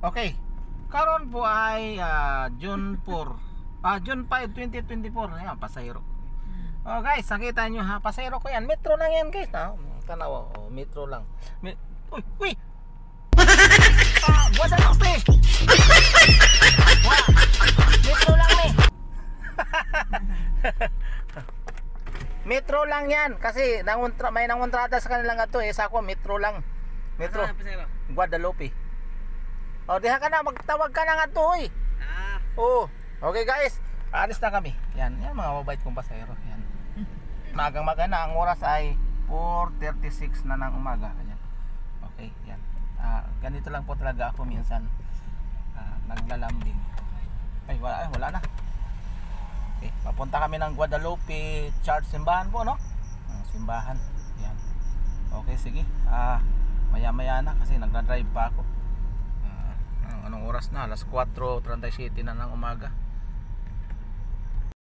Okay. Karon po ay June 4. June 5, 2024. Ayan, pasahero. Oh guys, nakita nyo ha, pasahero ko yan. Metro lang yan guys. Tanaw, metro lang. Uy, uy. Guadalupe. Metro lang eh. Metro lang yan kasi may nangontrata sa kanilang ato eh. Sa ako metro lang. Metro. Guadalupe. O diha ka na, magtawag ka na nga to eh. Oo. Okay guys, alis na kami. Yan mga mabait kong pasahero. Yan. Magang-maga na, ang oras ay 4:36 na ng umaga. Yan. Okay, yan. Ganito lang po talaga ako minsan. Naglalambing. Ay, wala na. Okay, papunta kami ng Guadalupe Church, simbahan po, no? Simbahan. Yan. Okay, sige. Maya-maya na kasi nagdadrive pa ako. Anong oras na? Alas 4:37 na ng umaga.